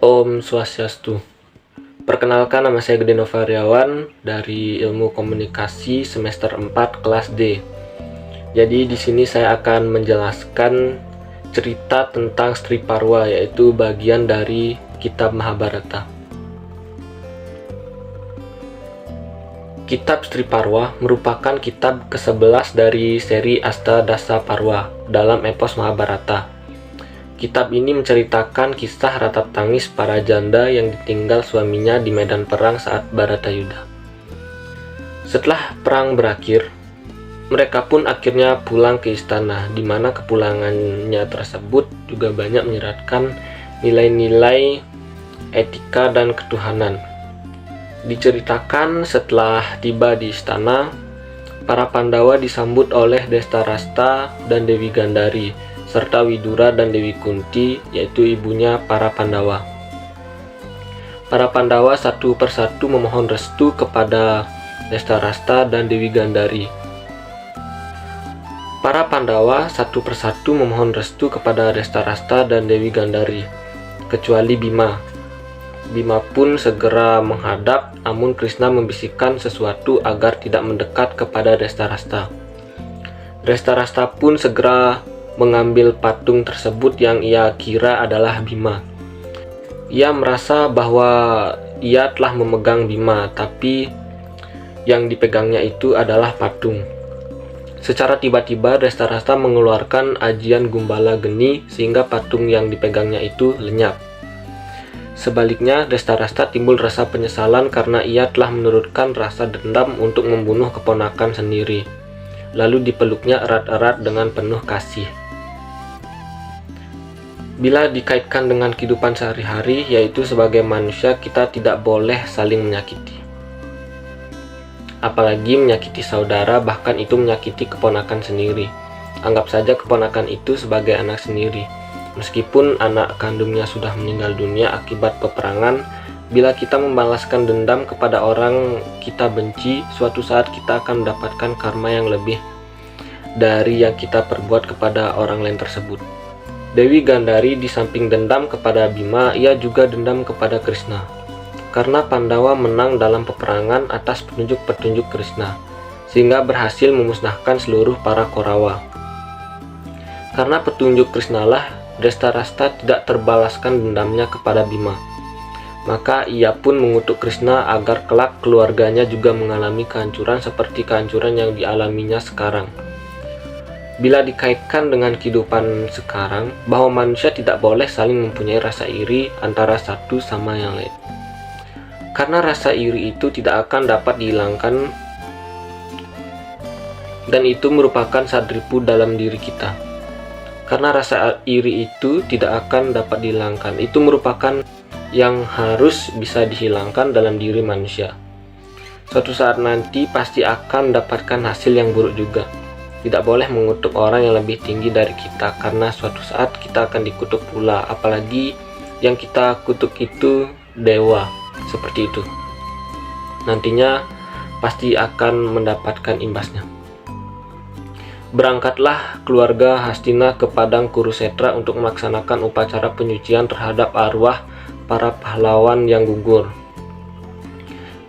Om Swastiastu. Perkenalkan, nama saya Gede Novariawan dari Ilmu Komunikasi semester 4 kelas D. Jadi di sini saya akan menjelaskan cerita tentang Sri Parwa, yaitu bagian dari kitab Mahabharata. Kitab Sri Parwa merupakan kitab ke-11 dari seri Astadasa Parwa dalam epos Mahabharata. Kitab ini menceritakan kisah ratap tangis para janda yang ditinggal suaminya di medan perang saat Bharatayuddha. Setelah perang berakhir, mereka pun akhirnya pulang ke istana, di mana kepulangannya tersebut juga banyak menyeratkan nilai-nilai etika dan ketuhanan. Diceritakan setelah tiba di istana, para Pandawa disambut oleh Destarasta dan Dewi Gandari, serta Widura dan Dewi Kunti, yaitu ibunya para Pandawa. Para Pandawa satu persatu memohon restu kepada Destarasta dan Dewi Gandari. Para Pandawa satu persatu memohon restu kepada Destarasta dan Dewi Gandari, kecuali Bima. Bima pun segera menghadap, namun Krishna membisikkan sesuatu agar tidak mendekat kepada Destarasta. Destarasta pun segera mengambil patung tersebut yang ia kira adalah Bima. Ia merasa bahwa ia telah memegang Bima, tapi yang dipegangnya itu adalah patung. Secara tiba-tiba Destarasta mengeluarkan ajian Gumbala Geni sehingga patung yang dipegangnya itu lenyap. Sebaliknya, Destarasta timbul rasa penyesalan karena ia telah menurutkan rasa dendam untuk membunuh keponakan sendiri. Lalu dipeluknya erat-erat dengan penuh kasih. Bila dikaitkan dengan kehidupan sehari-hari, yaitu sebagai manusia kita tidak boleh saling menyakiti. Apalagi menyakiti saudara, bahkan itu menyakiti keponakan sendiri. Anggap saja keponakan itu sebagai anak sendiri. Meskipun anak kandungnya sudah meninggal dunia akibat peperangan, bila kita membalaskan dendam kepada orang kita benci, suatu saat kita akan mendapatkan karma yang lebih dari yang kita perbuat kepada orang lain tersebut. Dewi Gandari di samping dendam kepada Bima, ia juga dendam kepada Krishna. Karena Pandawa menang dalam peperangan atas petunjuk-petunjuk Krishna, sehingga berhasil memusnahkan seluruh para Korawa. Karena petunjuk Krishna lah, Destarasta tidak terbalaskan dendamnya kepada Bima. Maka ia pun mengutuk Krishna agar kelak keluarganya juga mengalami kehancuran seperti kehancuran yang dialaminya sekarang. Bila dikaitkan dengan kehidupan sekarang, bahwa manusia tidak boleh saling mempunyai rasa iri antara satu sama yang lain. Karena rasa iri itu tidak akan dapat dihilangkan, dan itu merupakan sadripu dalam diri kita. Karena rasa iri itu tidak akan dapat dihilangkan, itu merupakan yang harus bisa dihilangkan dalam diri manusia. Suatu saat nanti pasti akan mendapatkan hasil yang buruk juga. Tidak boleh mengutuk orang yang lebih tinggi dari kita, karena suatu saat kita akan dikutuk pula, apalagi yang kita kutuk itu dewa, seperti itu. Nantinya pasti akan mendapatkan imbasnya. Berangkatlah keluarga Hastina ke padang Kurusetra untuk melaksanakan upacara penyucian terhadap arwah para pahlawan yang gugur.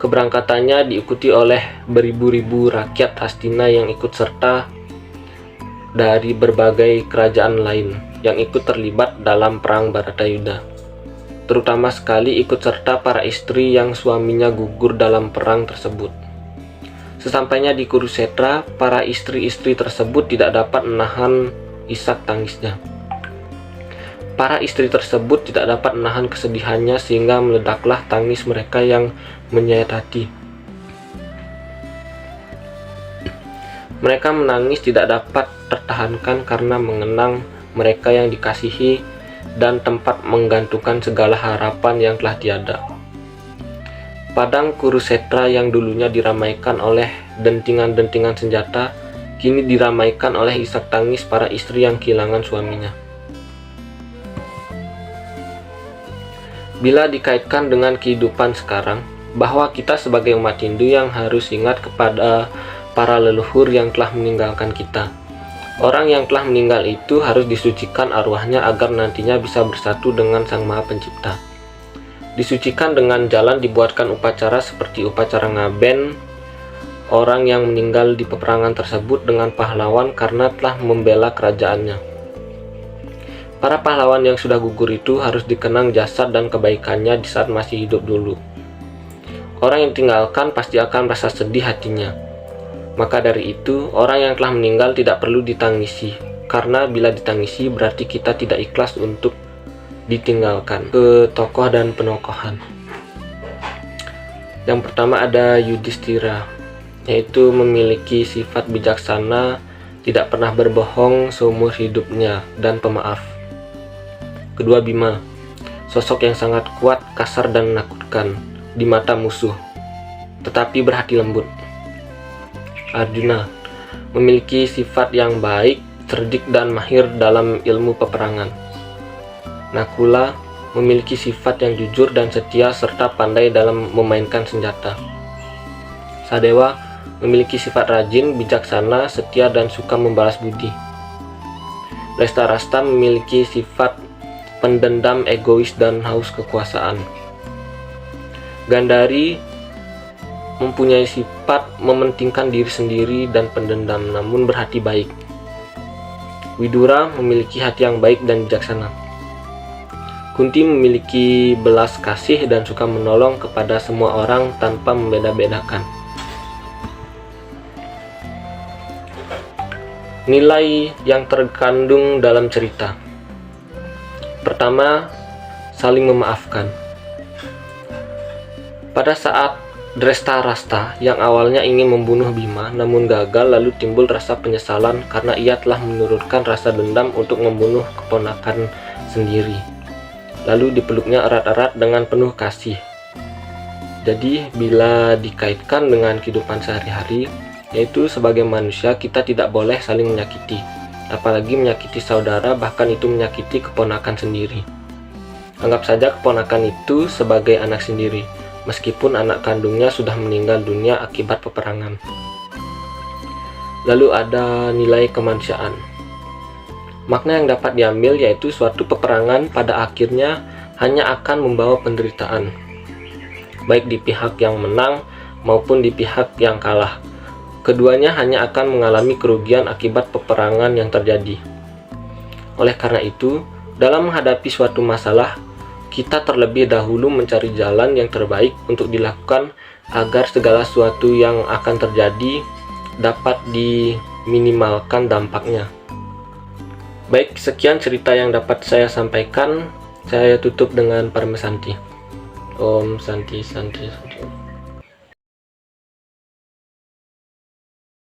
Keberangkatannya diikuti oleh beribu-ribu rakyat Hastina yang ikut serta dari berbagai kerajaan lain yang ikut terlibat dalam perang Bharatayuddha. Terutama sekali ikut serta para istri yang suaminya gugur dalam perang tersebut. Sesampainya di Kurusetra, para istri-istri tersebut tidak dapat menahan isak tangisnya. Para istri tersebut tidak dapat menahan kesedihannya sehingga meledaklah tangis mereka yang menyayat hati. Mereka menangis tidak dapat tertahankan karena mengenang mereka yang dikasihi dan tempat menggantungkan segala harapan yang telah tiada. Padang Kurusetra yang dulunya diramaikan oleh dentingan-dentingan senjata, kini diramaikan oleh isak tangis para istri yang kehilangan suaminya. Bila dikaitkan dengan kehidupan sekarang, bahwa kita sebagai umat Hindu yang harus ingat kepada para leluhur yang telah meninggalkan kita. Orang yang telah meninggal itu harus disucikan arwahnya agar nantinya bisa bersatu dengan Sang Maha Pencipta. Disucikan dengan jalan dibuatkan upacara seperti upacara ngaben orang yang meninggal di peperangan tersebut dengan pahlawan karena telah membela kerajaannya. Para pahlawan yang sudah gugur itu harus dikenang jasad dan kebaikannya di saat masih hidup dulu. Orang yang ditinggalkan pasti akan merasa sedih hatinya. Maka dari itu, orang yang telah meninggal tidak perlu ditangisi, karena bila ditangisi berarti kita tidak ikhlas untuk ditinggalkan. Ke tokoh dan penokohan. Yang pertama ada Yudhistira, yaitu memiliki sifat bijaksana, tidak pernah berbohong seumur hidupnya, dan pemaaf. Kedua, Bima, sosok yang sangat kuat, kasar dan menakutkan di mata musuh, tetapi berhati lembut. Arjuna memiliki sifat yang baik, cerdik dan mahir dalam ilmu peperangan. Nakula memiliki sifat yang jujur dan setia serta pandai dalam memainkan senjata. Sadewa memiliki sifat rajin, bijaksana, setia dan suka membalas budi. Restarasta memiliki sifat pendendam, egois dan haus kekuasaan. Gandari mempunyai sifat mementingkan diri sendiri dan pendendam, namun berhati baik. Widura memiliki hati yang baik dan bijaksana. Kunti memiliki belas kasih dan suka menolong kepada semua orang tanpa membeda-bedakan. Nilai yang terkandung dalam cerita. Pertama, saling memaafkan. Pada saat Drestarasta yang awalnya ingin membunuh Bima namun gagal, lalu timbul rasa penyesalan karena ia telah menurunkan rasa dendam untuk membunuh keponakan sendiri. Lalu dipeluknya erat-erat dengan penuh kasih. Jadi bila dikaitkan dengan kehidupan sehari-hari, yaitu sebagai manusia kita tidak boleh saling menyakiti, apalagi menyakiti saudara, bahkan itu menyakiti keponakan sendiri. Anggap saja keponakan itu sebagai anak sendiri, meskipun anak kandungnya sudah meninggal dunia akibat peperangan. Lalu ada nilai kemanusiaan. Makna yang dapat diambil yaitu suatu peperangan pada akhirnya hanya akan membawa penderitaan, baik di pihak yang menang maupun di pihak yang kalah. Keduanya hanya akan mengalami kerugian akibat peperangan yang terjadi. Oleh karena itu, dalam menghadapi suatu masalah, kita terlebih dahulu mencari jalan yang terbaik untuk dilakukan agar segala sesuatu yang akan terjadi dapat diminimalkan dampaknya. Baik, sekian cerita yang dapat saya sampaikan. Saya tutup dengan Parmesanti. Om Santi Santi Santi.